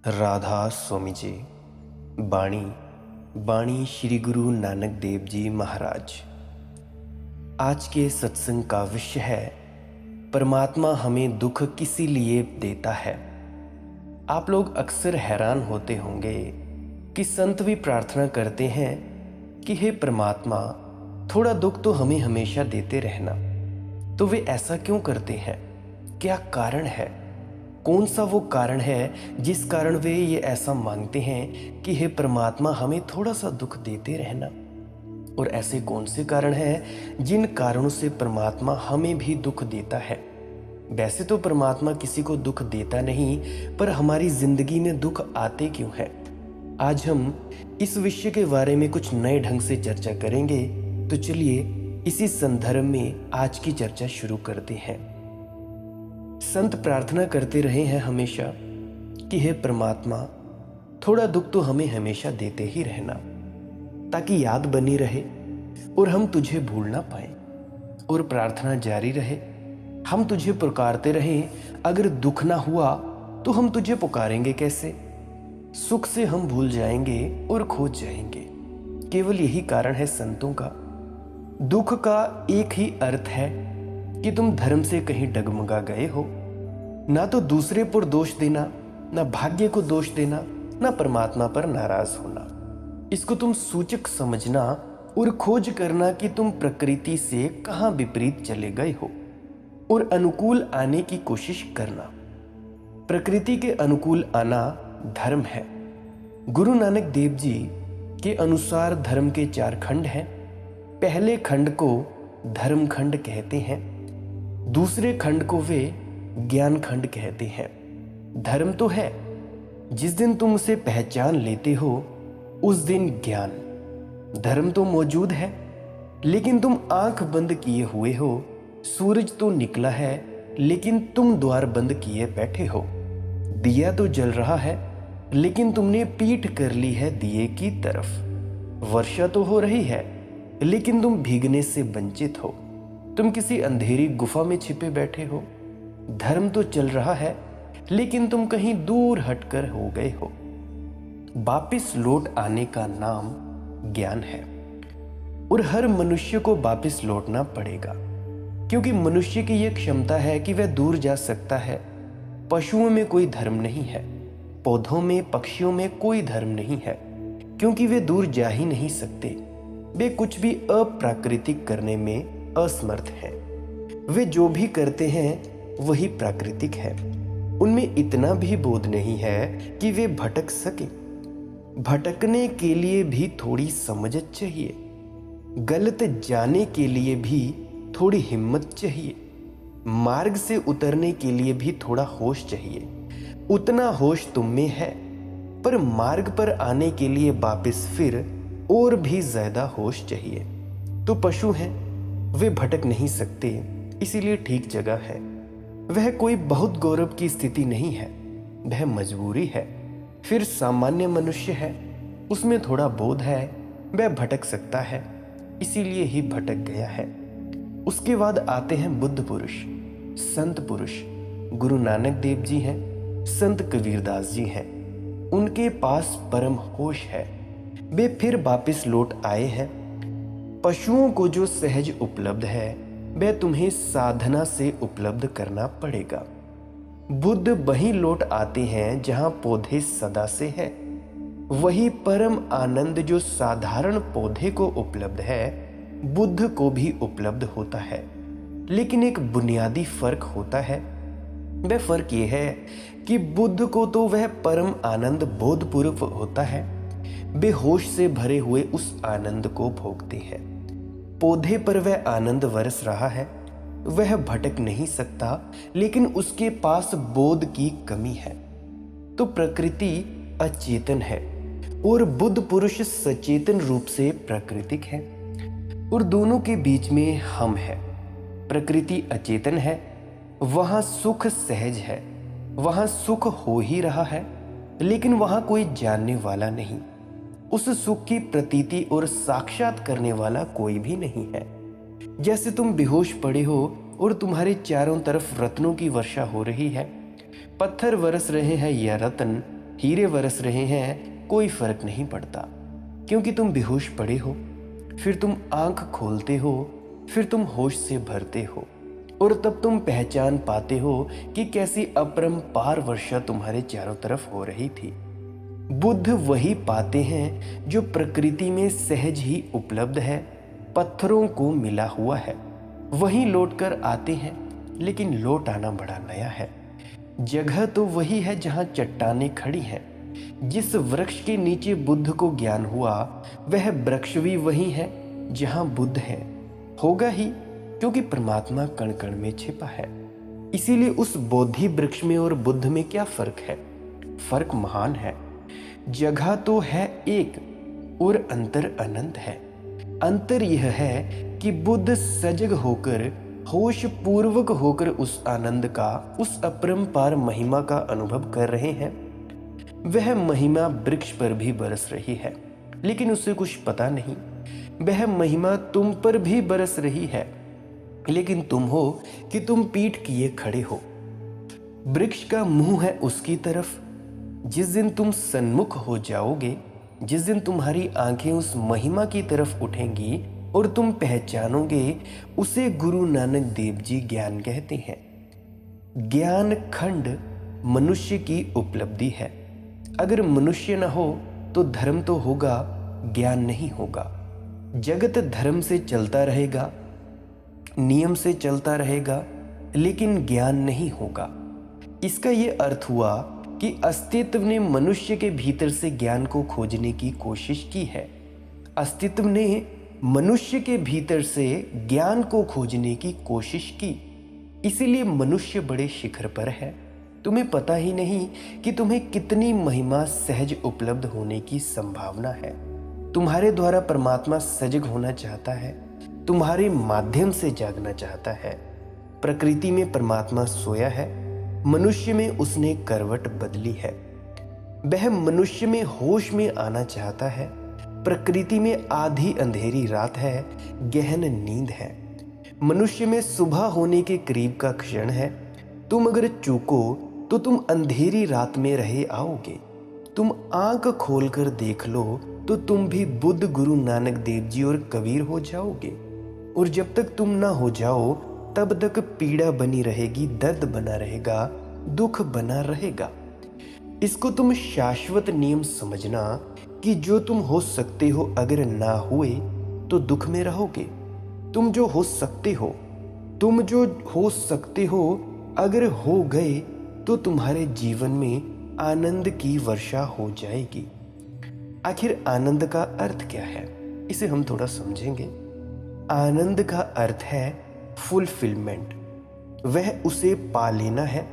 राधा स्वामी जी। बाणी बाणी श्री गुरु नानक देव जी महाराज। आज के सत्संग का विषय है परमात्मा हमें दुख किसी लिए देता है। आप लोग अक्सर हैरान होते होंगे कि संत भी प्रार्थना करते हैं कि हे परमात्मा, थोड़ा दुख तो हमें हमेशा देते रहना। तो वे ऐसा क्यों करते हैं? क्या कारण है? कौन सा वो कारण है जिस कारण वे ये ऐसा मांगते हैं कि हे परमात्मा, हमें थोड़ा सा दुख देते रहना? और ऐसे कौन से कारण हैं जिन कारणों से परमात्मा हमें भी दुख देता है? वैसे तो परमात्मा किसी को दुख देता नहीं, पर हमारी जिंदगी में दुख आते क्यों हैं? आज हम इस विषय के बारे में कुछ नए ढंग से चर्चा करेंगे। तो चलिए इसी संदर्भ में आज की चर्चा शुरू करते हैं। संत प्रार्थना करते रहे हैं हमेशा कि हे परमात्मा, थोड़ा दुख तो हमें हमेशा देते ही रहना, ताकि याद बनी रहे और हम तुझे भूल ना पाए। और प्रार्थना जारी रहे, हम तुझे पुकारते रहें। अगर दुख ना हुआ तो हम तुझे पुकारेंगे कैसे? सुख से हम भूल जाएंगे और खो जाएंगे। केवल यही कारण है संतों का। दुख का एक ही अर्थ है कि तुम धर्म से कहीं डगमगा गए हो। ना तो दूसरे पर दोष देना, ना भाग्य को दोष देना, ना परमात्मा पर नाराज होना। इसको तुम सूचक समझना और खोज करना कि तुम प्रकृति से कहां विपरीत चले गए हो और अनुकूल आने की कोशिश करना। प्रकृति के अनुकूल आना धर्म है। गुरु नानक देव जी के अनुसार धर्म के 4 खंड हैं। पहले खंड को धर्म खंड कहते हैं, दूसरे खंड को वे ज्ञान खंड कहते हैं। धर्म तो है, जिस दिन तुम उसे पहचान लेते हो उस दिन ज्ञान। धर्म तो मौजूद है, लेकिन तुम आंख बंद किए हुए हो। सूरज तो निकला है, लेकिन तुम द्वार बंद किए बैठे हो। दिया तो जल रहा है, लेकिन तुमने पीठ कर ली है दिए की तरफ। वर्षा तो हो रही है, लेकिन तुम भीगने से वंचित हो। तुम किसी अंधेरी गुफा में छिपे बैठे हो। धर्म तो चल रहा है, लेकिन तुम कहीं दूर हटकर हो गए हो। वापिस लौट आने का नाम ज्ञान है। और हर मनुष्य को वापिस लौटना पड़ेगा, क्योंकि मनुष्य की यह क्षमता है कि वह दूर जा सकता है। पशुओं में कोई धर्म नहीं है, पौधों में, पक्षियों में कोई धर्म नहीं है, क्योंकि वे दूर जा ही नहीं सकते। वे कुछ भी अप्राकृतिक करने में असमर्थ हैं। वे जो भी करते हैं वही प्राकृतिक है। उनमें इतना भी बोध नहीं है कि वे भटक सके। भटकने के लिए भी थोड़ी समझ चाहिए। गलत जाने के लिए भी थोड़ी हिम्मत चाहिए। मार्ग से उतरने के लिए भी थोड़ा होश चाहिए। उतना होश तुम में है, पर मार्ग पर आने के लिए वापस फिर और भी ज्यादा होश चाहिए। तो पशु हैं, वे भटक नहीं सकते, इसीलिए ठीक जगह है। वह कोई बहुत गौरव की स्थिति नहीं है, वह मजबूरी है। फिर सामान्य मनुष्य है, उसमें थोड़ा बोध है, वह भटक सकता है, इसीलिए ही भटक गया है। उसके बाद आते हैं बुद्ध पुरुष, संत पुरुष। गुरु नानक देव जी हैं, संत कबीरदास जी हैं। उनके पास परम होश है, वे फिर वापिस लौट आए हैं। पशुओं को जो सहज उपलब्ध है वह तुम्हें साधना से उपलब्ध करना पड़ेगा। बुद्ध वहीं लौट आते हैं जहां पौधे सदा से है। वही परम आनंद जो साधारण पौधे को उपलब्ध है, बुद्ध को भी उपलब्ध होता है। लेकिन एक बुनियादी फर्क होता है। वह फर्क यह है कि बुद्ध को तो वह परम आनंद बोधपूर्व होता है। वे होश से भरे हुए उस आनंद को भोगते हैं। पौधे पर वह आनंद बरस रहा है, वह भटक नहीं सकता, लेकिन उसके पास बोध की कमी है। तो प्रकृति अचेतन है और बुद्ध पुरुष सचेतन रूप से प्राकृतिक है, और दोनों के बीच में हम है। प्रकृति अचेतन है, वहां सुख सहज है, वहां सुख हो ही रहा है, लेकिन वहां कोई जानने वाला नहीं। उस सुख की प्रतीति और साक्षात करने वाला कोई भी नहीं है। जैसे तुम बेहोश पड़े हो और तुम्हारे चारों तरफ रत्नों की वर्षा हो रही है। पत्थर बरस रहे हैं या रत्न, हीरे बरस रहे हैं कोई फर्क नहीं पड़ता, क्योंकि तुम बेहोश पड़े हो, फिर तुम आंख खोलते हो, फिर तुम होश से भरते हो, और तब तुम पहचान पाते हो कि कैसी अपरंपार वर्षा तुम्हारे चारों तरफ हो रही थी। बुद्ध वही पाते हैं जो प्रकृति में सहज ही उपलब्ध है, पत्थरों को मिला हुआ है। वहीं लौट कर आते हैं, लेकिन लौट आना बड़ा नया है। जगह तो वही है जहां चट्टानें खड़ी हैं। जिस वृक्ष के नीचे बुद्ध को ज्ञान हुआ, वह वृक्ष भी वही है जहां बुद्ध है। होगा ही, क्योंकि परमात्मा कण कण में छिपा है। इसीलिए उस बोधि वृक्ष में और बुद्ध में क्या फर्क है? फर्क महान है। जगह तो है एक और अंतर अनंत है। अंतर यह है कि बुद्ध सजग होकर, होश पूर्वक होकर उस आनंद का, उस अपरंपार महिमा का अनुभव कर रहे हैं। वह महिमा वृक्ष पर भी बरस रही है, लेकिन उसे कुछ पता नहीं। वह महिमा तुम पर भी बरस रही है, लेकिन तुम हो कि तुम पीठ किए खड़े हो। वृक्ष का मुंह है उसकी तरफ। जिस दिन तुम सन्मुख हो जाओगे, जिस दिन तुम्हारी आंखें उस महिमा की तरफ उठेंगी और तुम पहचानोगे, उसे गुरु नानक देव जी ज्ञान कहते हैं। ज्ञान खंड मनुष्य की उपलब्धि है। अगर मनुष्य न हो तो धर्म तो होगा, ज्ञान नहीं होगा। जगत धर्म से चलता रहेगा, नियम से चलता रहेगा, लेकिन ज्ञान नहीं होगा। इसका यह अर्थ हुआ कि अस्तित्व ने मनुष्य के भीतर से ज्ञान को खोजने की कोशिश की है। अस्तित्व ने मनुष्य के भीतर से ज्ञान को खोजने की कोशिश की। इसीलिए मनुष्य बड़े शिखर पर है। तुम्हें पता ही नहीं कि तुम्हें कितनी महिमा सहज उपलब्ध होने की संभावना है। तुम्हारे द्वारा परमात्मा सजग होना चाहता है, तुम्हारे माध्यम से जागना चाहता है। प्रकृति में परमात्मा सोया है, मनुष्य में उसने करवट बदली है। वह मनुष्य में होश में आना चाहता है। प्रकृति में आधी अंधेरी रात है, गहन नींद है। मनुष्य में सुबह होने के करीब का क्षण है। तुम अगर चूको तो तुम अंधेरी रात में रहे आओगे। तुम आंख खोलकर देख लो तो तुम भी बुद्ध, गुरु नानक देव जी और कबीर हो जाओगे। और जब तक तुम ना हो जाओ, तब तक पीड़ा बनी रहेगी, दर्द बना रहेगा, दुख बना रहेगा। इसको तुम शाश्वत नियम समझना कि जो तुम हो सकते हो अगर ना हुए तो दुख में रहोगे। तुम जो हो सकते हो अगर हो गए तो तुम्हारे जीवन में आनंद की वर्षा हो जाएगी। आखिर आनंद का अर्थ क्या है, इसे हम थोड़ा समझेंगे। आनंद का अर्थ है फुलफिलमेंट। वह उसे पा लेना है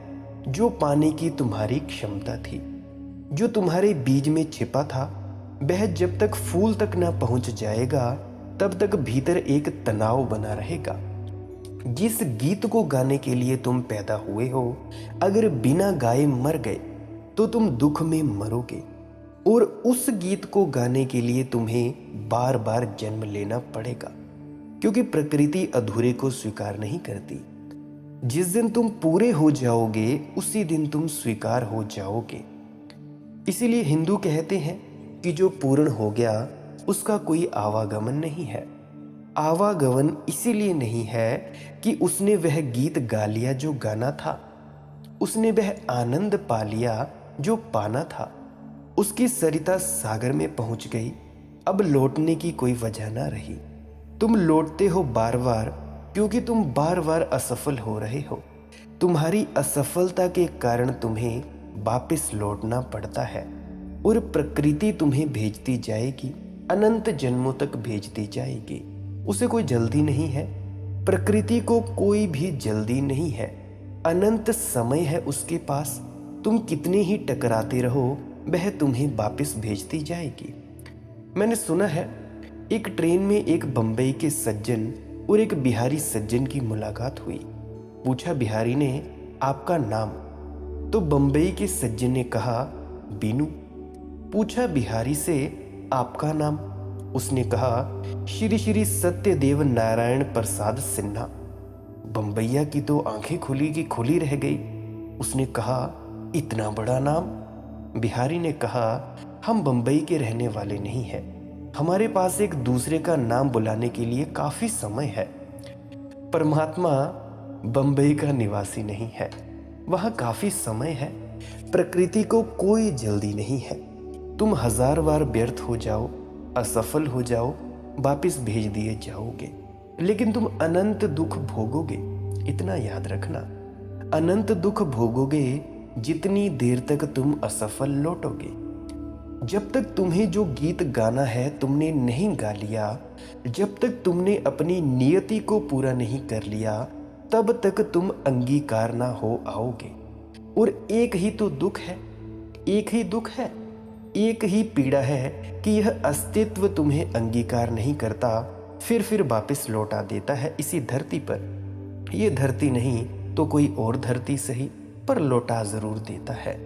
जो पाने की तुम्हारी क्षमता थी। जो तुम्हारे बीज में छिपा था, वह जब तक फूल तक ना पहुंच जाएगा, तब तक भीतर एक तनाव बना रहेगा। जिस गीत को गाने के लिए तुम पैदा हुए हो, अगर बिना गाए मर गए तो तुम दुख में मरोगे। और उस गीत को गाने के लिए तुम्हें बार बार जन्म लेना पड़ेगा, क्योंकि प्रकृति अधूरे को स्वीकार नहीं करती। जिस दिन तुम पूरे हो जाओगे, उसी दिन तुम स्वीकार हो जाओगे। इसीलिए हिंदू कहते हैं कि जो पूर्ण हो गया उसका कोई आवागमन नहीं है। आवागमन इसीलिए नहीं है कि उसने वह गीत गा लिया जो गाना था, उसने वह आनंद पा लिया जो पाना था। उसकी सरिता सागर में पहुंच गई, अब लौटने की कोई वजह ना रही। तुम लौटते हो बार बार, क्योंकि तुम बार बार असफल हो रहे हो। तुम्हारी असफलता के कारण तुम्हें वापस लौटना पड़ता है, और प्रकृति तुम्हें भेजती जाएगी, अनंत जन्मों तक भेजती जाएगी। उसे कोई जल्दी नहीं है, प्रकृति को कोई भी जल्दी नहीं है। अनंत समय है उसके पास। तुम कितने ही टकराते रहो, वह तुम्हें वापस भेजती जाएगी। मैंने सुना है एक ट्रेन में एक बंबई के सज्जन और एक बिहारी सज्जन की मुलाकात हुई। पूछा बिहारी ने, आपका नाम? तो बंबई के सज्जन ने कहा, बीनू। पूछा बिहारी से, आपका नाम? उसने कहा, श्री श्री सत्यदेव नारायण प्रसाद सिन्हा। बंबैया की तो आंखें खुली की खुली रह गई। उसने कहा, इतना बड़ा नाम? बिहारी ने कहा, हम बंबई के रहने वाले नहीं हैं। हमारे पास एक दूसरे का नाम बुलाने के लिए काफी समय है। परमात्मा बंबई का निवासी नहीं है, वहाँ काफी समय है। प्रकृति को कोई जल्दी नहीं है। तुम 1000 बार व्यर्थ हो जाओ, असफल हो जाओ, वापिस भेज दिए जाओगे, लेकिन तुम अनंत दुख भोगोगे। इतना याद रखना, अनंत दुख भोगोगे जितनी देर तक तुम असफल लौटोगे। जब तक तुम्हें जो गीत गाना है तुमने नहीं गा लिया, जब तक तुमने अपनी नियति को पूरा नहीं कर लिया, तब तक तुम अंगीकार ना हो आओगे। और एक ही तो दुख है, एक ही दुख है, एक ही पीड़ा है कि यह अस्तित्व तुम्हें अंगीकार नहीं करता, फिर वापस लौटा देता है इसी धरती पर। ये धरती नहीं तो कोई और धरती सही, पर लौटा जरूर देता है।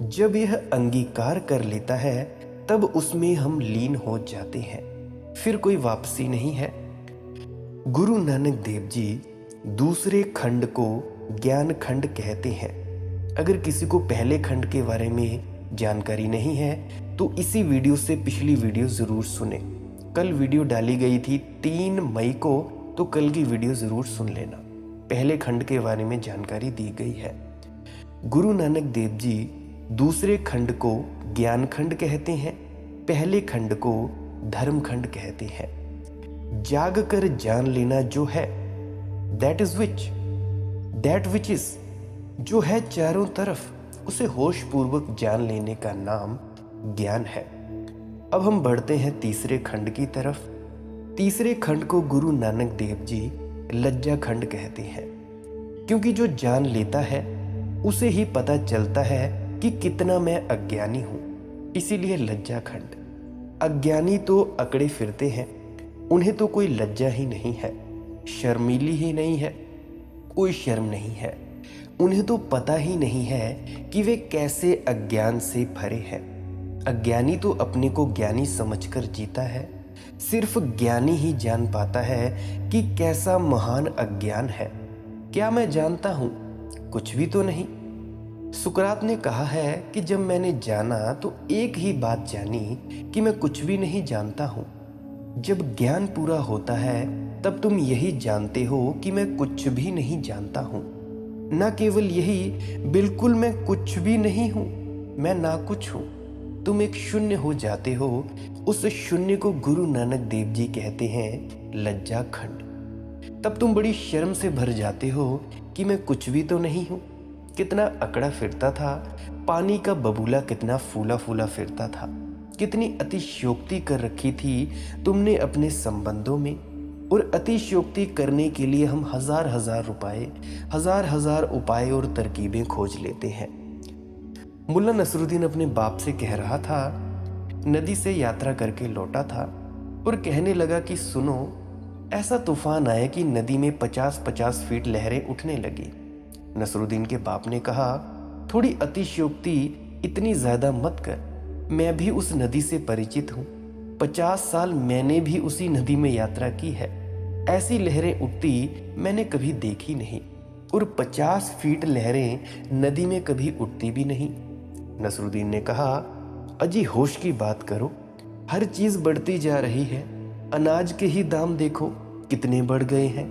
जब यह अंगीकार कर लेता है तब उसमें हम लीन हो जाते हैं, फिर कोई वापसी नहीं है। गुरु नानक देव जी दूसरे खंड को ज्ञान खंड कहते हैं। अगर किसी को पहले खंड के बारे में जानकारी नहीं है तो इसी वीडियो से पिछली वीडियो जरूर सुने। कल वीडियो डाली गई थी 3 मई को, तो कल की वीडियो जरूर सुन लेना। पहले खंड के बारे में जानकारी दी गई है। गुरु नानक देव जी दूसरे खंड को ज्ञान खंड कहते हैं, पहले खंड को धर्म खंड कहते हैं। जाग कर जान लेना जो है, दैट विच इज, जो है चारों तरफ, उसे होश पूर्वक जान लेने का नाम ज्ञान है। अब हम बढ़ते हैं तीसरे खंड की तरफ। तीसरे खंड को गुरु नानक देव जी लज्जा खंड कहते हैं, क्योंकि जो जान लेता है उसे ही पता चलता है कि कितना मैं अज्ञानी हूं, इसीलिए लज्जा खंड। अज्ञानी तो अकड़े फिरते हैं, उन्हें तो कोई लज्जा ही नहीं है, शर्मीली ही नहीं है, कोई शर्म नहीं है। उन्हें तो पता ही नहीं है कि वे कैसे अज्ञान से भरे हैं। अज्ञानी तो अपने को ज्ञानी समझकर जीता है। सिर्फ ज्ञानी ही जान पाता है कि कैसा महान अज्ञान है। क्या मैं जानता हूं? कुछ भी तो नहीं। सुकरात ने कहा है कि जब मैंने जाना तो एक ही बात जानी कि मैं कुछ भी नहीं जानता हूं। जब ज्ञान पूरा होता है तब तुम यही जानते हो कि मैं कुछ भी नहीं जानता हूं। न केवल यही, बिल्कुल मैं कुछ भी नहीं हूं, मैं ना कुछ हूं। तुम एक शून्य हो जाते हो। उस शून्य को गुरु नानक देव जी कहते हैं लज्जा खंड। तब तुम बड़ी शर्म से भर जाते हो कि मैं कुछ भी तो नहीं हूं। कितना अकड़ा फिरता था, पानी का बबूला कितना फूला फूला फिरता था। कितनी अतिशयोक्ति कर रखी थी तुमने अपने संबंधों में, और अतिशयोक्ति करने के लिए हम हजार रुपए, हजार उपाय और तरकीबें खोज लेते हैं। मुल्ला नसरुद्दीन अपने बाप से कह रहा था, नदी से यात्रा करके लौटा था और कहने लगा कि सुनो, ऐसा तूफान आया कि नदी में 50-50 फीट लहरें उठने लगी। नसरुद्दीन के बाप ने कहा, थोड़ी अतिशयोक्ति इतनी ज्यादा मत कर, मैं भी उस नदी से परिचित हूँ। 50 साल मैंने भी उसी नदी में यात्रा की है। ऐसी लहरें उठती मैंने कभी देखी नहीं, और 50 फीट लहरें नदी में कभी उठती भी नहीं। नसरुद्दीन ने कहा, अजी होश की बात करो, हर चीज बढ़ती जा रही है। अनाज के ही दाम देखो कितने बढ़ गए हैं।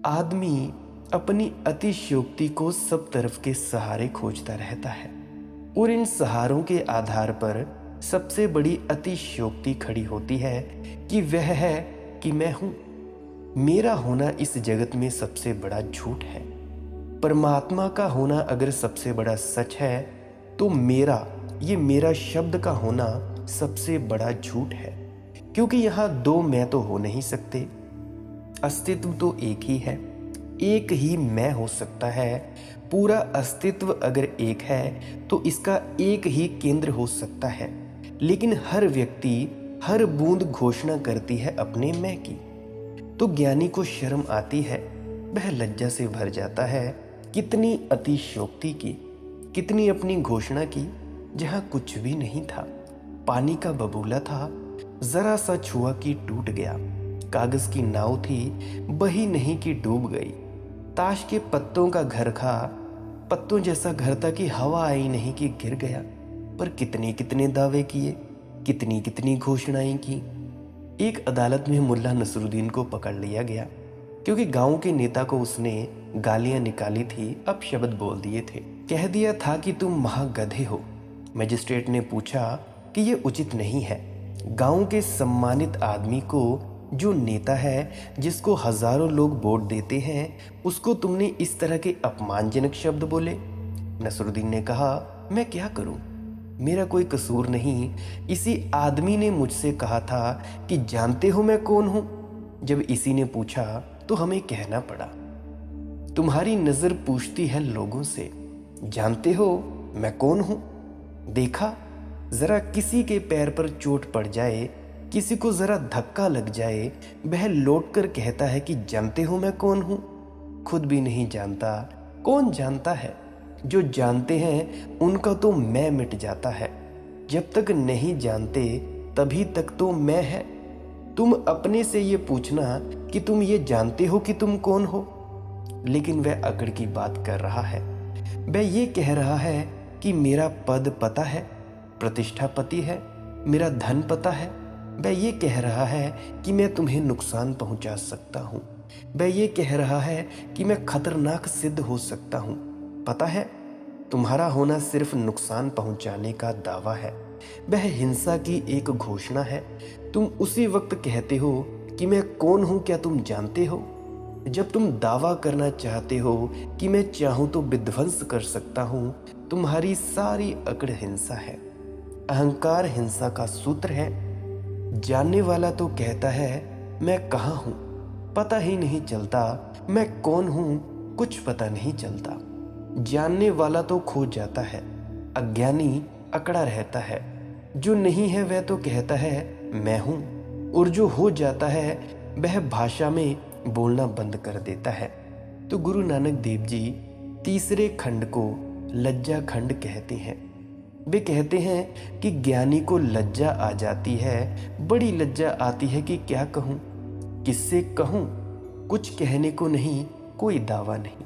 आदमी अपनी अतिशयोक्ति को सब तरफ के सहारे खोजता रहता है, और इन सहारों के आधार पर सबसे बड़ी अतिशयोक्ति खड़ी होती है कि वह है कि मैं हूं। मेरा होना इस जगत में सबसे बड़ा झूठ है। परमात्मा का होना अगर सबसे बड़ा सच है तो मेरा शब्द का होना सबसे बड़ा झूठ है, क्योंकि यहां 2 मैं तो हो नहीं सकते। अस्तित्व तो एक ही है, एक ही मैं हो सकता है। पूरा अस्तित्व अगर एक है तो इसका एक ही केंद्र हो सकता है, लेकिन हर व्यक्ति हर बूंद घोषणा करती है अपने मैं की। तो ज्ञानी को शर्म आती है, वह लज्जा से भर जाता है। कितनी अतिशयोक्ति की, कितनी अपनी घोषणा की जहां कुछ भी नहीं था। पानी का बबूला था, जरा सा छुआ कि टूट गया। कागज की नाव थी, बही नहीं कि डूब गई। ताश के पत्तों का घर था, पत्तों जैसा घर था कि हवा आई नहीं कि गिर गया। पर कितने कितने दावे किए, कितनी कितनी घोषणाएं की। एक अदालत में मुल्ला नसरुद्दीन को पकड़ लिया गया क्योंकि गांव के नेता को उसने गालियां निकाली थी। अब शब्द बोल दिए थे, कह दिया था कि तुम महागधे हो। मजिस्ट्रेट ने पूछा कि यह उचित नहीं है। गांव के सम्मानित आदमी को, जो नेता है, जिसको हजारों लोग वोट देते हैं, उसको तुमने इस तरह के अपमानजनक शब्द बोले। नसरुद्दीन ने कहा, मैं क्या करूं, मेरा कोई कसूर नहीं। इसी आदमी ने मुझसे कहा था कि जानते हो मैं कौन हूं। जब इसी ने पूछा तो हमें कहना पड़ा। तुम्हारी नजर पूछती है लोगों से, जानते हो मैं कौन हूं। देखा, जरा किसी के पैर पर चोट पड़ जाए, किसी को जरा धक्का लग जाए, वह लौट कर कहता है कि जानते हो मैं कौन हूं। खुद भी नहीं जानता, कौन जानता है। जो जानते हैं उनका तो मैं मिट जाता है। जब तक नहीं जानते तभी तक तो मैं है। तुम अपने से ये पूछना कि तुम ये जानते हो कि तुम कौन हो। लेकिन वह अकड़ की बात कर रहा है। वह ये कह रहा है कि मेरा पद पता है, प्रतिष्ठा पति है, मेरा धन पता है। वह ये कह रहा है कि मैं तुम्हें नुकसान पहुंचा सकता हूं। वह ये कह रहा है कि मैं खतरनाक सिद्ध हो सकता हूं। पता है, तुम्हारा होना सिर्फ नुकसान पहुंचाने का दावा है। वह हिंसा की एक घोषणा है। तुम उसी वक्त कहते हो कि मैं कौन हूं, क्या तुम जानते हो? जब तुम दावा करना चाहते हो कि मैं चाहूं तो विध्वंस कर सकता हूं, तुम्हारी सारी अकड़ हिंसा है। अहंकार हिंसा का सूत्र है। जानने वाला तो कहता है मैं कहाँ हूं, पता ही नहीं चलता। मैं कौन हूं, कुछ पता नहीं चलता। जानने वाला तो खो जाता है, अज्ञानी अकड़ा रहता है। जो नहीं है वह तो कहता है मैं हूं, और जो हो जाता है वह भाषा में बोलना बंद कर देता है। तो गुरु नानक देव जी तीसरे खंड को लज्जा खंड कहते हैं। वे कहते हैं कि ज्ञानी को लज्जा आ जाती है, बड़ी लज्जा आती है कि क्या कहूं, किससे कहूं। कुछ कहने को नहीं, कोई दावा नहीं।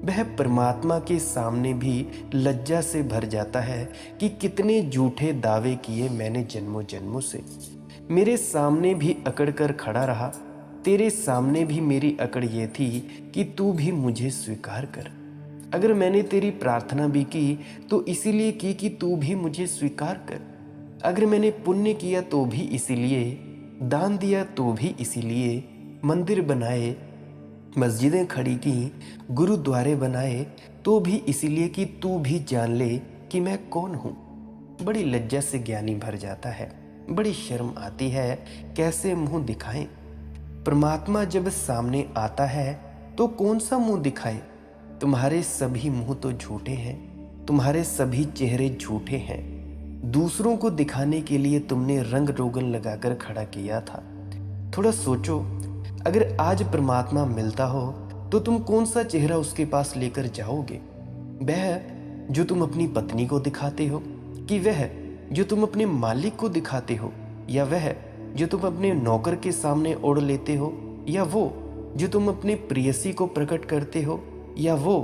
वह परमात्मा के सामने भी लज्जा से भर जाता है कि कितने झूठे दावे किए मैंने जन्मों जन्मों से। मेरे सामने भी अकड़ कर खड़ा रहा। तेरे सामने भी मेरी अकड़ ये थी कि तू भी मुझे स्वीकार कर। अगर मैंने तेरी प्रार्थना भी की तो इसीलिए की कि तू भी मुझे स्वीकार कर। अगर मैंने पुण्य किया तो भी इसीलिए, दान दिया तो भी इसीलिए, मंदिर बनाए, मस्जिदें खड़ी की, गुरुद्वारे बनाए तो भी इसीलिए कि तू भी जान ले कि मैं कौन हूँ। बड़ी लज्जा से ज्ञानी भर जाता है, बड़ी शर्म आती है, कैसे मुंह दिखाएं। परमात्मा जब सामने आता है तो कौन सा मुंह दिखाए। तुम्हारे सभी मुंह तो झूठे हैं, तुम्हारे सभी चेहरे झूठे हैं। दूसरों को दिखाने के लिए तुमने रंग रोगन लगाकर खड़ा किया था। थोड़ा सोचो, अगर आज परमात्मा मिलता हो तो तुम कौन सा चेहरा उसके पास लेकर जाओगे? वह जो तुम अपनी पत्नी को दिखाते हो, कि वह जो तुम अपने मालिक को दिखाते हो, या वह जो तुम अपने नौकर के सामने ओढ़ लेते हो, या वो जो तुम अपने प्रेयसी को प्रकट करते हो, या वो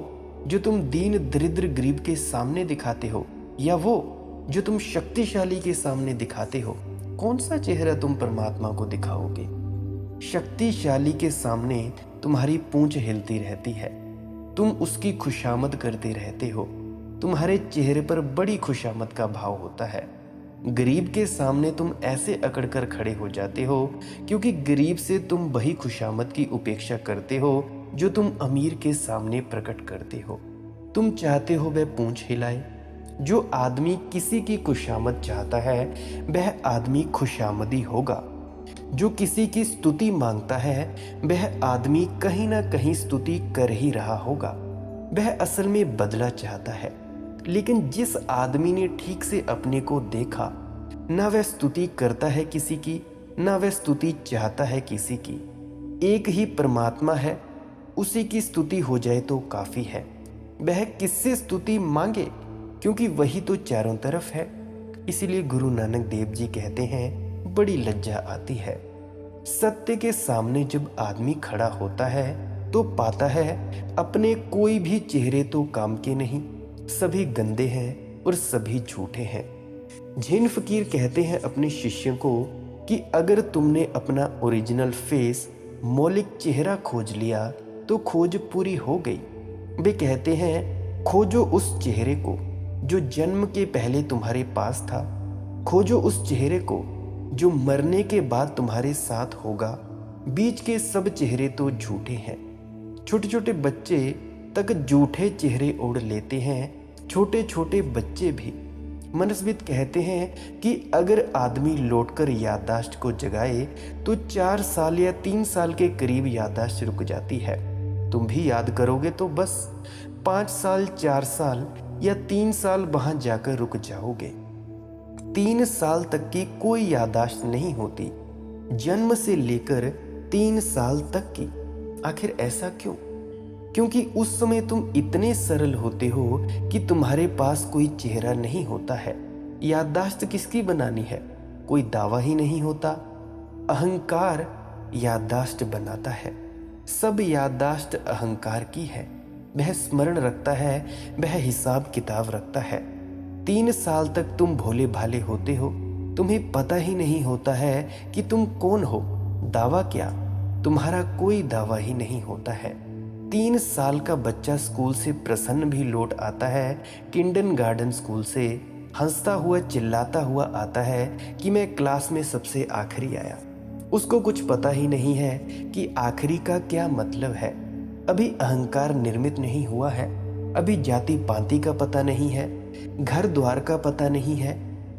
जो तुम दीन दरिद्र गरीब के सामने दिखाते हो, या वो जो तुम शक्तिशाली के सामने दिखाते हो? कौन सा चेहरा तुम परमात्मा को दिखाओगे? शक्तिशाली के सामने तुम्हारी पूंछ हिलती रहती है, तुम उसकी खुशामद करते रहते हो, तुम्हारे चेहरे पर बड़ी खुशामद का भाव होता है। गरीब के सामने तुम ऐसे अकड़ कर खड़े हो जाते हो क्योंकि गरीब से तुम वही खुशामद की उपेक्षा करते हो जो तुम अमीर के सामने प्रकट करते हो। तुम चाहते हो वह पूंछ हिलाए। जो आदमी किसी की खुशामद चाहता है वह आदमी खुशामदी होगा। जो किसी की स्तुति मांगता है वह आदमी कहीं ना कहीं स्तुति कर ही रहा होगा। वह असल में बदला चाहता है। लेकिन जिस आदमी ने ठीक से अपने को देखा, ना वह स्तुति करता है किसी की, ना वह स्तुति चाहता है किसी की। एक ही परमात्मा है, उसी की स्तुति हो जाए तो काफी है। वह किससे स्तुति मांगे, क्योंकि वही तो चारों तरफ है। इसीलिए गुरु नानक देव जी कहते हैं बड़ी लज्जा आती है। सत्य के सामने जब आदमी खड़ा होता है तो पाता है अपने कोई भी चेहरे तो काम के नहीं, सभी गंदे हैं और सभी झूठे हैं। जैन फकीर कहते हैं अपने शिष्यों को कि अगर तुमने अपना ओरिजिनल फेस, मौलिक चेहरा खोज लिया तो खोज पूरी हो गई। वे कहते हैं खोजो उस चेहरे को जो जन्म के पहले तुम्हारे पास था, खोजो उस चेहरे को जो मरने के बाद तुम्हारे साथ होगा। बीच के सब चेहरे तो झूठे हैं। छोटे छोटे बच्चे तक झूठे चेहरे ओढ़ लेते हैं, छोटे छोटे बच्चे भी। मनस्वित कहते हैं कि अगर आदमी लौटकर याददाश्त को जगाए तो 4 साल या 3 साल के करीब याददाश्त रुक जाती है। तुम भी याद करोगे तो बस 5 साल, 4 साल या 3 साल वहां जाकर रुक जाओगे। 3 साल तक की कोई याददाश्त नहीं होती, जन्म से लेकर 3 साल तक की। आखिर ऐसा क्यों? क्योंकि उस समय तुम इतने सरल होते हो कि तुम्हारे पास कोई चेहरा नहीं होता है। याददाश्त किसकी बनानी है? कोई दावा ही नहीं होता। अहंकार याददाश्त बनाता है। सब याददाश्त अहंकार की है। वह स्मरण रखता है, वह हिसाब किताब रखता है। 3 साल तक तुम भोले भाले होते हो, तुम्हें पता ही नहीं होता है कि तुम कौन हो। दावा क्या? तुम्हारा कोई दावा ही नहीं होता है। 3 साल का बच्चा स्कूल से प्रसन्न भी लौट आता है, किंडरगार्टन स्कूल से हंसता हुआ चिल्लाता हुआ आता है कि मैं क्लास में सबसे आखिरी आया। उसको कुछ पता ही नहीं है कि आखिरी का क्या मतलब है। अभी अहंकार निर्मित नहीं हुआ है, अभी जाति पांति का पता नहीं है, घर द्वार का पता नहीं है,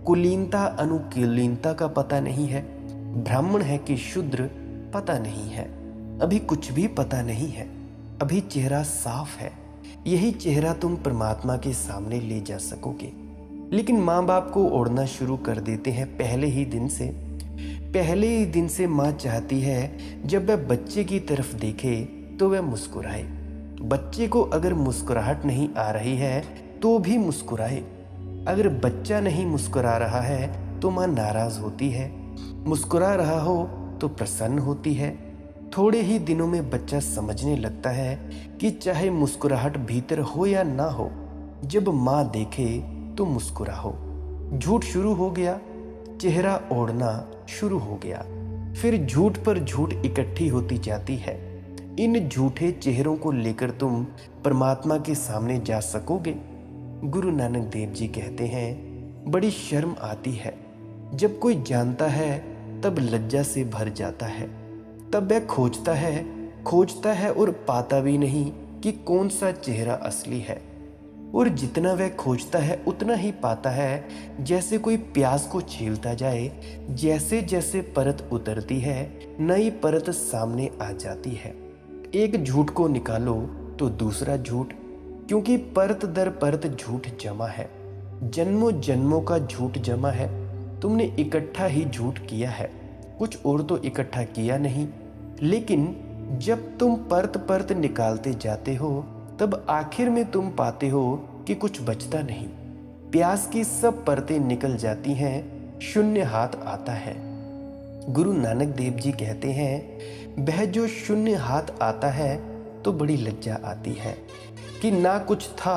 कुलीनता अनुकुलीनता का पता नहीं है, ब्राह्मण है कि शूद्र पता नहीं है। अभी कुछ भी पता नहीं है। अभी चेहरा साफ है। यही चेहरा तुम परमात्मा के सामने ले जा सकोगे। लेकिन माँ बाप को ओढ़ना शुरू कर देते हैं पहले ही दिन से। पहले ही दिन से माँ चाहती है जब वह बच्चे की तरफ देखे तो वह मुस्कुराए। बच्चे को अगर मुस्कुराहट नहीं आ रही है तो भी मुस्कुराए। अगर बच्चा नहीं मुस्कुरा रहा है तो माँ नाराज होती है, मुस्कुरा रहा हो तो प्रसन्न होती है। थोड़े ही दिनों में बच्चा समझने लगता है कि चाहे मुस्कुराहट भीतर हो या ना हो, जब माँ देखे तो मुस्कुराओ। झूठ शुरू हो गया, चेहरा ओढ़ना शुरू हो गया। फिर झूठ पर झूठ इकट्ठी होती जाती है। इन झूठे चेहरों को लेकर तुम परमात्मा के सामने जा सकोगे? गुरु नानक देव जी कहते हैं, बड़ी शर्म आती है। जब कोई जानता है तब लज्जा से भर जाता है। तब वह खोजता है और पाता भी नहीं कि कौन सा चेहरा असली है। और जितना वह खोजता है उतना ही पाता है। जैसे कोई प्यास को छीलता जाए, जैसे जैसे परत उतरती है नई परत सामने आ जाती है। एक झूठ को निकालो तो दूसरा झूठ, क्योंकि परत दर परत झूठ जमा है। जन्मों जन्मों का झूठ जमा है। तुमने इकट्ठा ही झूठ किया है, कुछ और तो इकट्ठा किया नहीं। लेकिन जब तुम परत परत निकालते जाते हो तब आखिर में तुम पाते हो कि कुछ बचता नहीं। प्यास की सब परतें निकल जाती हैं, शून्य हाथ आता है। गुरु नानक देव जी कहते हैं, वह जो शून्य हाथ आता है तो बड़ी लज्जा आती है कि ना कुछ था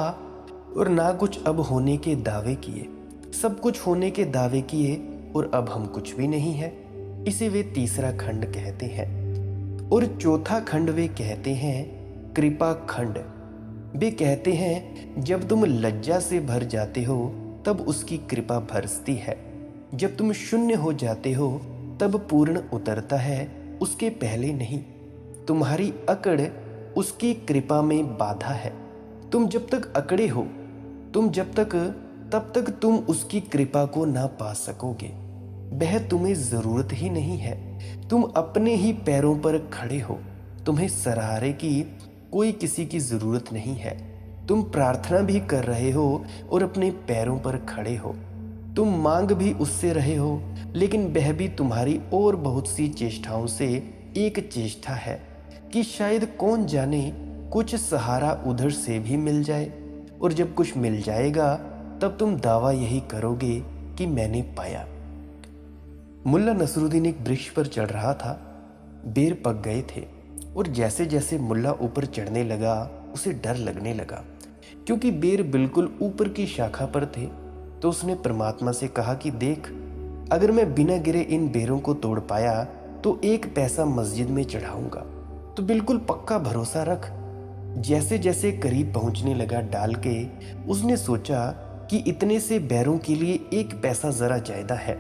और ना कुछ अब होने के दावे किए। सब कुछ होने के दावे किए और अब हम कुछ भी नहीं है। इसे वे तीसरा खंड कहते हैं। और चौथा खंड वे कहते हैं कृपा खंड। वे कहते हैं जब तुम लज्जा से भर जाते हो तब उसकी कृपा बरसती है। जब तुम शून्य हो जाते हो तब पूर्ण उतरता है, उसके पहले नहीं। तुम्हारी अकड़ उसकी कृपा में बाधा है। तुम जब तक अकड़े हो, तब तक तुम उसकी कृपा को ना पा सकोगे। वह तुम्हें जरूरत ही नहीं है। तुम अपने ही पैरों पर खड़े हो। तुम्हें सहारे की कोई किसी की जरूरत नहीं है। तुम प्रार्थना भी कर रहे हो और अपने पैरों पर खड़े हो। तुम मांग भी उससे रहे हो, लेकिन वह भी तुम्हारी और बहुत सी चेष्टाओं से एक चेष्टा है कि शायद कौन जाने कुछ सहारा उधर से भी मिल जाए। और जब कुछ मिल जाएगा तब तुम दावा यही करोगे कि मैंने पाया। मुल्ला नसरुद्दीन एक वृक्ष पर चढ़ रहा था। बेर पक गए थे। और जैसे जैसे मुल्ला ऊपर चढ़ने लगा उसे डर लगने लगा, क्योंकि बेर बिल्कुल ऊपर की शाखा पर थे। तो उसने परमात्मा से कहा कि देख, अगर मैं बिना गिरे इन बेरों को तोड़ पाया तो 1 पैसा मस्जिद में चढ़ाऊंगा, तो बिल्कुल पक्का भरोसा रख। जैसे जैसे करीब पहुंचने लगा डाल के, उसने सोचा कि इतने से बैरों के लिए 1 पैसा जरा ज्यादा है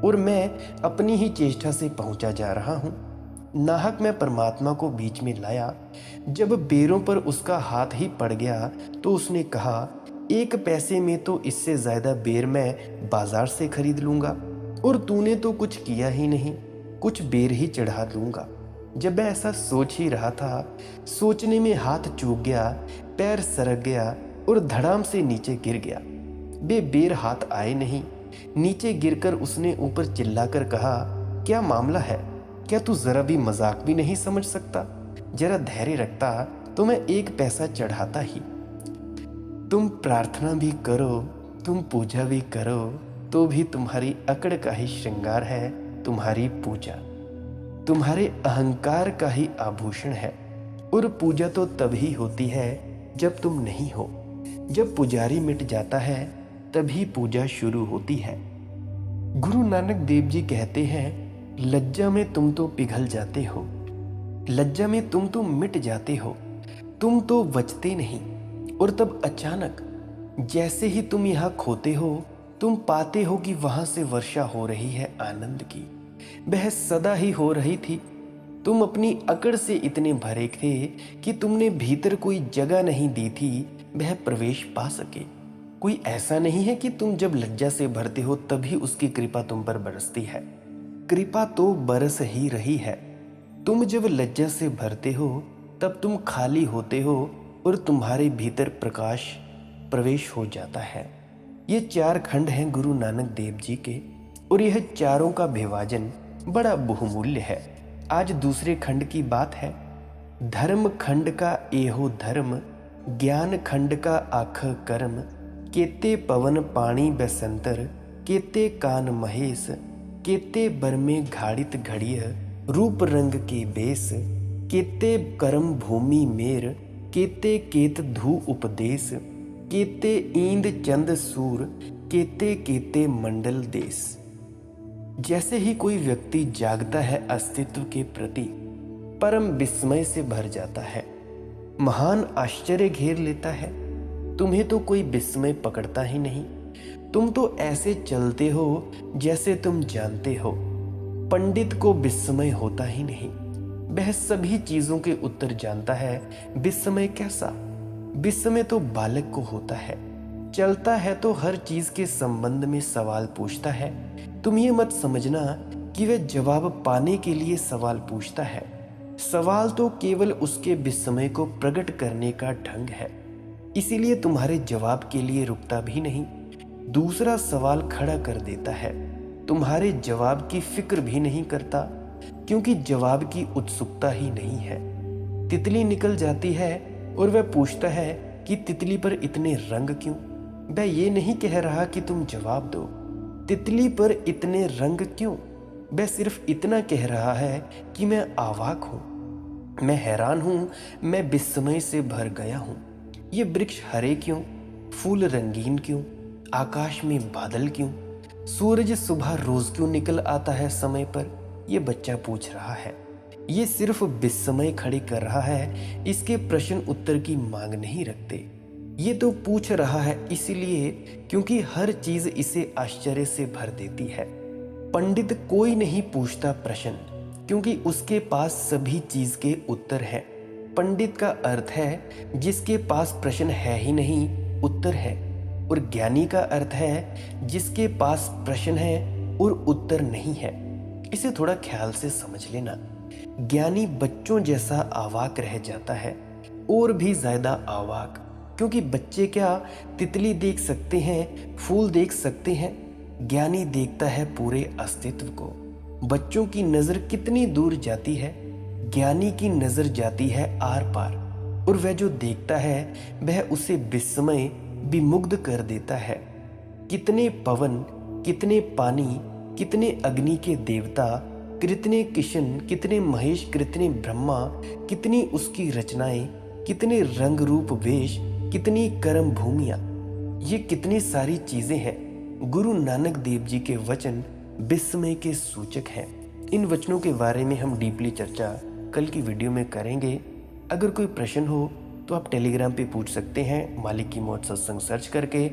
और मैं अपनी ही चेष्टा से पहुंचा जा रहा हूं। नाहक मैं परमात्मा को बीच में लाया। जब बेरों पर उसका हाथ ही पड़ गया तो उसने कहा, 1 पैसे में तो इससे ज्यादा बेर मैं बाजार से खरीद लूंगा, और तूने तो कुछ किया ही नहीं, कुछ बेर ही चढ़ा दूंगा। जब मैं ऐसा सोच ही रहा था, सोचने में हाथ चूक गया, पैर सरक गया और धड़ाम से नीचे गिर गया। बेर हाथ आए नहीं। नीचे गिरकर उसने ऊपर चिल्लाकर कहा, क्या मामला है? क्या तू जरा भी मजाक भी नहीं समझ सकता? जरा धैर्य रखता तो मैं 1 पैसा चढ़ाता ही। तुम प्रार्थना भी करो, तुम पूजा भी करो, तो भी तुम्हारी अकड़ का ही श्रृंगार है तुम्हारी पूजा। तुम्हारे अहंकार का ही आभूषण है, और पूजा तो तभी होती है जब तुम नहीं हो। जब पुजारी मिट जाता है तभी पूजा शुरू होती है। गुरु नानक देव जी कहते हैं, लज्जा में तुम तो पिघल जाते हो, लज्जा में तुम तो मिट जाते हो, तुम तो बचते नहीं। और तब अचानक जैसे ही तुम यहाँ खोते हो, तुम पाते हो कि वहां से वर्षा हो रही है आनंद की। वह सदा ही हो रही थी। तुम अपनी अकड़ से इतने भरे थे कि तुमने भीतर कोई जगह नहीं दी थी वह प्रवेश पा सके। कोई ऐसा नहीं है कि तुम जब लज्जा से भरते हो तभी उसकी कृपा तुम पर बरसती है। कृपा तो बरस ही रही है। तुम जब लज्जा से भरते हो तब तुम खाली होते हो और तुम्हारे भीतर प्रकाश प्रवेश हो जाता है। ये 4 खंड हैं गुरु नानक देव जी के, और यह चारों का विभाजन बड़ा बहुमूल्य है। आज दूसरे खंड की बात है। धर्म खंड का एहो धर्म, ज्ञान खंड का आख कर्म, केते पवन पानी बसंतर, केते कान महेश, केते बर में घाड़ित घड़िय, रूप रंग के बेस, केते करम भूमि मेर, केते केत धू उपदेश, केते ईंद चंद सूर, केते केते मंडल देश। जैसे ही कोई व्यक्ति जागता है अस्तित्व के प्रति, परम विस्मय से भर जाता है, महान आश्चर्य घेर लेता है। तुम्हें तो कोई विस्मय पकड़ता ही नहीं। तुम तो ऐसे चलते हो जैसे तुम जानते हो। पंडित को विस्मय होता ही नहीं। वह सभी चीजों के उत्तर जानता है। विस्मय कैसा? विस्मय तो बालक को होता है। चलता है तो हर चीज के संबंध में सवाल पूछता है। तुम ये मत समझना कि वह जवाब पाने के लिए सवाल पूछता है। सवाल तो केवल उसके विस्मय को प्रकट करने का ढंग है। इसीलिए तुम्हारे जवाब के लिए रुकता भी नहीं, दूसरा सवाल खड़ा कर देता है। तुम्हारे जवाब की फिक्र भी नहीं करता, क्योंकि जवाब की उत्सुकता ही नहीं है। तितली निकल जाती है और वह पूछता है कि तितली पर इतने रंग क्यों? वह ये नहीं कह रहा कि तुम जवाब दो, तितली पर इतने रंग क्यों? वह सिर्फ इतना कह रहा है कि मैं अवाक हूं, मैं हैरान हूं, मैं विस्मय से भर गया हूं। ये वृक्ष हरे क्यों? फूल रंगीन क्यों? आकाश में बादल क्यों? सूरज सुबह रोज क्यों निकल आता है समय पर? ये बच्चा पूछ रहा है। ये सिर्फ विस्मय खड़ी कर रहा है, इसके प्रश्न उत्तर की मांग नहीं रखते। ये तो पूछ रहा है इसलिए क्योंकि हर चीज इसे आश्चर्य से भर देती है। पंडित कोई नहीं पूछता प्रश्न, क्योंकि उसके पास सभी चीज के उत्तर है। पंडित का अर्थ है जिसके पास प्रश्न है ही नहीं, उत्तर है। और ज्ञानी का अर्थ है जिसके पास प्रश्न है और उत्तर नहीं है। इसे थोड़ा ख्याल से समझ लेना। ज्ञानी बच्चों जैसा अवाक रह जाता है, और भी ज्यादा अवाक, क्योंकि बच्चे क्या तितली देख सकते हैं, फूल देख सकते हैं। ज्ञानी देखता है पूरे अस्तित्व को। बच्चों की नजर कितनी दूर जाती है, ज्ञानी की नजर जाती है आर पार, और वह जो देखता है वह उसे विस्मय विमुग्ध कर देता है। कितने पवन, कितने पानी, कितने अग्नि के देवता कितने किशन, कितने महेश, कितने ब्रह्मा, कितनी उसकी रचनाएं, कितने रंग रूप वेश, कितनी कर्म भूमियाँ, ये कितनी सारी चीजें हैं। गुरु नानक देव जी के वचन विस्मय के सूचक हैं। इन वचनों के बारे में हम डीपली चर्चा कल की वीडियो में करेंगे। अगर कोई प्रश्न हो तो आप टेलीग्राम पे पूछ सकते हैं, मालिक की मौत सत्संग सर्च करके।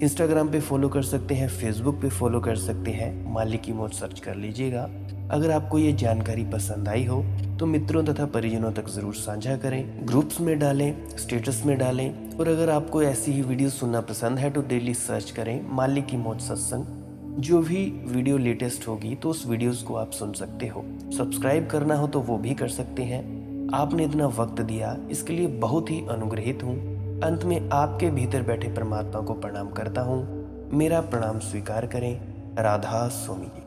इंस्टाग्राम पे फॉलो कर सकते हैं, फेसबुक पे फॉलो कर सकते हैं, मालिक की मौत सर्च कर लीजिएगा। अगर आपको ये जानकारी पसंद आई हो तो मित्रों तथा परिजनों तक ज़रूर साझा करें, ग्रुप्स में डालें, स्टेटस में डालें। और अगर आपको ऐसी ही वीडियो सुनना पसंद है तो डेली सर्च करें मालिक की मौत सत्संग। जो भी वीडियो लेटेस्ट होगी तो उस वीडियोस को आप सुन सकते हो। सब्सक्राइब करना हो तो वो भी कर सकते हैं। आपने इतना वक्त दिया, इसके लिए बहुत ही अनुग्रहित हूँ। अंत में आपके भीतर बैठे परमात्मा को प्रणाम करता हूँ। मेरा प्रणाम स्वीकार करें। राधा स्वामी।